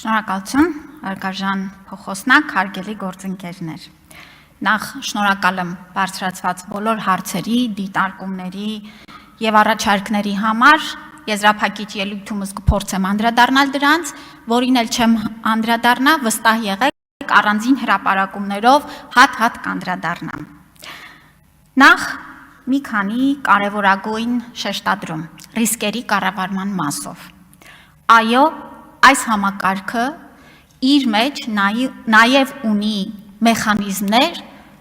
Շնորհակալություն, Արգարժան փոխոսնակ, հարգելի գործընկերներ։ Նախ շնորհակալ եմ բարձրացված բոլոր հարցերի, դիտարկումների եւ առաջարկների համար։ Եզրափակիչ ելույթումս կփորձեմ անդրադառնալ դրանց, որին էլ չեմ անդրադառնա, վստահ եղեք, առանձին հրապարակումներով հատ-հատ կանդրադառնամ։ Նախ մի քանի կարևորագույն շեշտադրում ռիսկերի կառավարման մասով։ Այո, այս համակարգը իր մեջ նաև ունի մեխանիզմներ,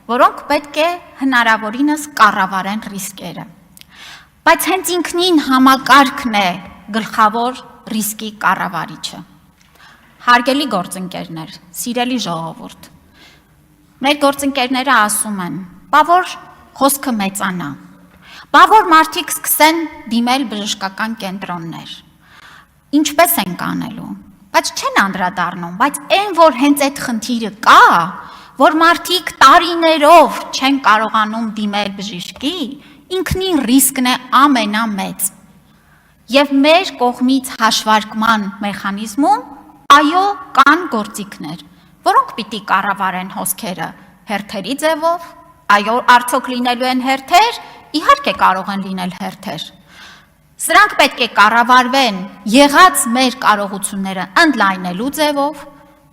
որոնք պետք է հնարավորինս կառավարեն ռիսկերը։ Բայց հենց ինքնին համակարգն է գլխավոր ռիսկի կառավարիչը։ Հարգելի գործընկերներ, սիրելի ժողովուրդ, մեր գործընկերները ասում են, բա որ խոսքը մեծանա, բա որ մարդիկ սկսեն դիմել բժշկական կենտրոններ, ինչպես են կանելու, բայց չեն անդրադառնում, բայց այն, որ հենց այդ խնդիրը կա, որ մարդիկ տարիներով չեն կարողանում դիմել բժշկի, ինքնին ռիսկն է ամենամեծ։ Եվ մեր կողմից հաշվարկման մեխանիզմում, այո, կան գործիքներ, որոնք պիտի կառավարեն հոսքերը հերթերի ձևով, այո, արդյոք լինելու են հերթեր, իհարկե կարող են լինել հերթեր։ Սրանք պետք է կառավարվեն եղած մեր կարողությունները ընդլայնելու ձևով,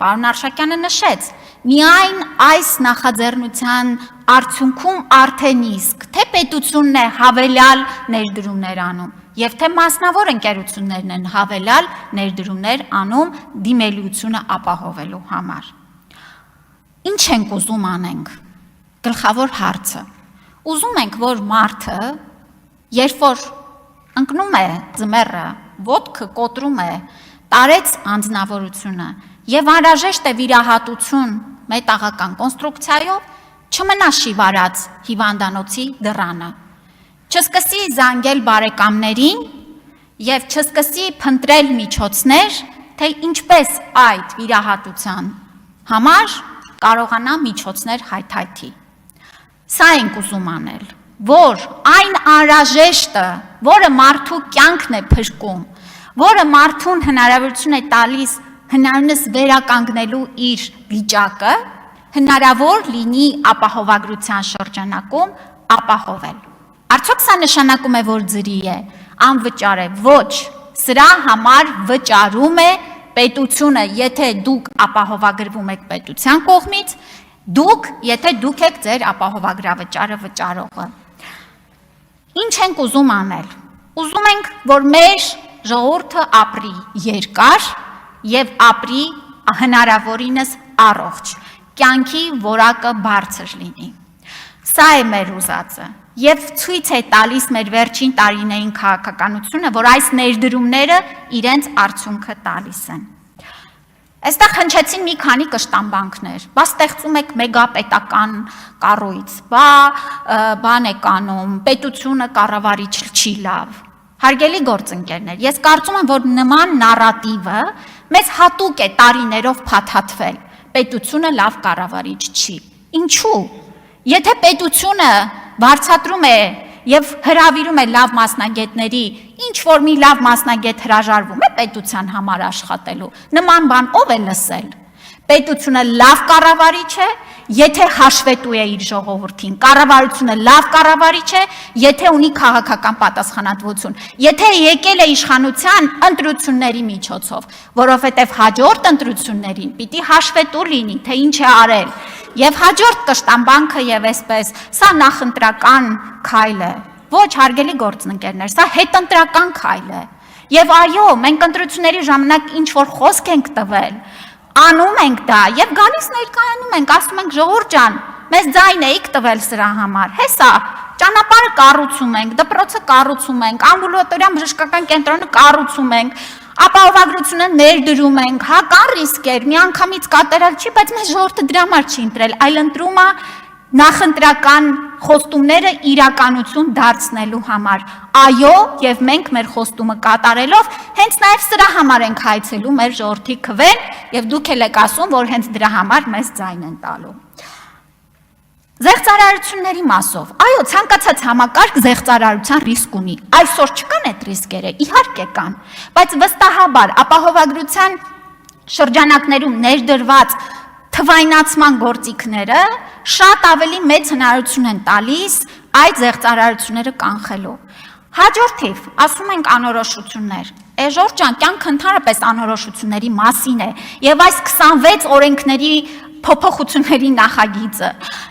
պարոն Արշակյանը նշեց, միայն այս նախաձեռնության արդյունքում արդեն իսկ, թե պետությունն է հավելյալ ներդրումներ անում, եւ թե մասնավոր ընկերություններն են հավելյալ ներդրումներ անում դիմելիությունը ապահովելու համար։ Ինչ ենք ուզում անենք։ Գլխավոր հարցը։ Ուզում ենք, որ մարդը, երբ որ ընկնում է ձմեռը, ոտքը կոտրում է, տարեց անձնավորությունը եւ անհրաժեշտ է վիրահատություն մետաղական կոնստրուկցիայով, չմնա շիվարած հիվանդանոցի դռանը, չսկսի զանգել բարեկամներին եւ չսկսի փնտրել միջոցներ, թե ինչպես այդ վիրահատության համար կարողանա միջոցներ հայթայթի։ Սա ենք ուզում անել, որ այն անհրաժեշտը, որը մարդու կյանքն է փրկում, որը մարդուն հնարավորություն է տալիս հնարինս վերականգնելու իր վիճակը, հնարավոր լինի ապահովագրության շրջանակում ապահովել։ Արդյոք սա նշանակում է, որ ձրի է, անվճար է, ոչ, սրա համար վճարում է պետությունը, եթե դուք ապահովագրվում եք պետության կողմից, դուք, եթե դուք եք ձեր ապահովագրավճարը վճարողը։ Ինչ ենք ուզում անել։ Ուզում ենք, որ մեր ժողովուրդը ապրի երկար եւ ապրի հնարավորինս առողջ, կյանքի որակը բարձր լինի։ Սա է մեր ուզածը եւ ցույց է տալիս մեր վերջին տարիներին քաղաքականությունը, որ այս ներդրումները իրենց արդյունքը տալիս են։ Այստեղ հնչեցին մի քանի կշտամբանքներ, բա ստեղծում եք մեգապետական կառույց, բան եք անում, պետությունը կառավարիչ չի լավ։ Հարգելի գործընկերներ, ես կարծում եմ, որ նման նարատիվը մեզ հատուկ է տարիներով փաթաթվել, պետությունը լավ կառավարիչ չի։ Ինչու՞։ Եթե պետությունը վարձատրում է եւ հրավիրում է լավ մասնագետների, ինչ որ մի լավ մասնագետ հրաժարվում է պետության համար աշխատելու, նման բան ով է լսել։ Պետությունը լավ կառավարիչ է, եթե հաշվետու է իր ժողովրդին, կառավարությունը լավ կառավարիչ է, եթե ունի քաղաքական պատասխանատվություն, եթե եկել է իշխանության ընտրությունների միջոցով, որովհետև հաջորդ ընտրություններին պիտի հաշվետու լինի, թե ինչ է արել, եւ հաջորդ կշտամբանքը եւ այսպես, սա նախընտրական քայլ է, ոչ հարգելի գործընկերներ, սա հետընտրական քայլ է, եւ այո, մենք ընտրությունների ժամանակ ինչ որ խոսք ենք տվել, անում ենք դա եւ գալիս ներկայանում ենք, ասում ենք ժողովուրդ ջան, մեզ ձայն էիք տվել սրա համար, հեսա, ճանապարհը կառուցում ենք, դպրոցը կառուցում ենք, ամբուլատորիան բժշկական կենտրոնը կառուցում ենք, ապահովագրությունը ներդրում ենք, հա կան ռիսկեր, միանգամից կատարել չի, բայց մեզ ժողովուրդը դրա համար չի ընտրել, այլ ընտրում է նախընտրական խոստումները իրականություն դարձնելու համար։ Այո, եւ մենք մեր խոստումը կատարելով հենց նաեւ սրա համար ենք հայցելու մեր ժողովրդի քվեն եւ դուք եք ասում, որ հենց դրա համար մեզ ձայն են տալու։ Զեղծարարությունների մասով։ Այո, ցանկացած համակարգ զեղծարարության ռիսկ ունի։ Այսօր չկան այդ ռիսկերը, իհարկե կան, բայց վստահաբար ապահովագրության շրջանակներում ներդրված թվայնացման գործիքները շատ ավելի մեծ հնարավորություն են տալիս այդ զեղծարարությունները կանխելու։ Հաջորդիվ, ասում ենք անորոշություններ։ Ժորժ ջան, կյանքը ընդհանրապես անորոշությունների մասին է, եւ այս 26 օրենքների փոփոխությունների նախագիծը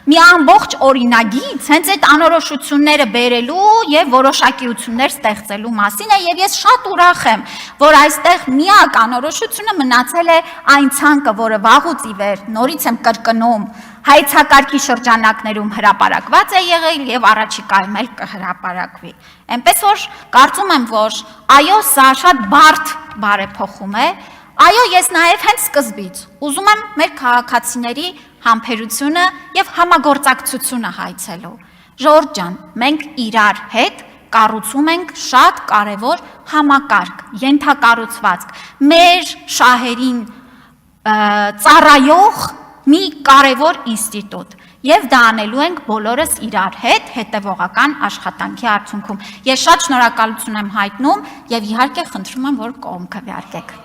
մի ամբողջ օրինագիծ հենց այդ անորոշությունները բերելու եւ որոշակիություններ ստեղծելու մասին է, եւ ես շատ ուրախ եմ, որ այստեղ միակ անորոշությունը մնացել է այն ցանկը, որը վաղուց ի վեր, նորից եմ կրկնում, հայցակարգի շրջանակներում հրապարակված է եղել եւ առաջիկայում էլ կհրապարակվի։ Այնպես որ կարծում եմ, որ այո, սա շատ բարդ բարեփոխում է։ Այո, ես նաև հենց սկզբից ուզում եմ մեր քաղաքացիների համբերությունը եւ համագործակցությունը հայցելու։ Ժորժ ջան, մենք իրար հետ կառուցում ենք շատ կարևոր համակարգ, ենթակառուցվածք, մեր շահերին ծառայող մի կարևոր ինստիտուտ եւ դա անելու ենք բոլորս իրար հետ հետեւողական աշխատանքի արդյունքում։ Ես շատ շնորհակալություն եմ հայտնում եւ իհարկե խնդրում եմ, որ կողմ քվեարկեք։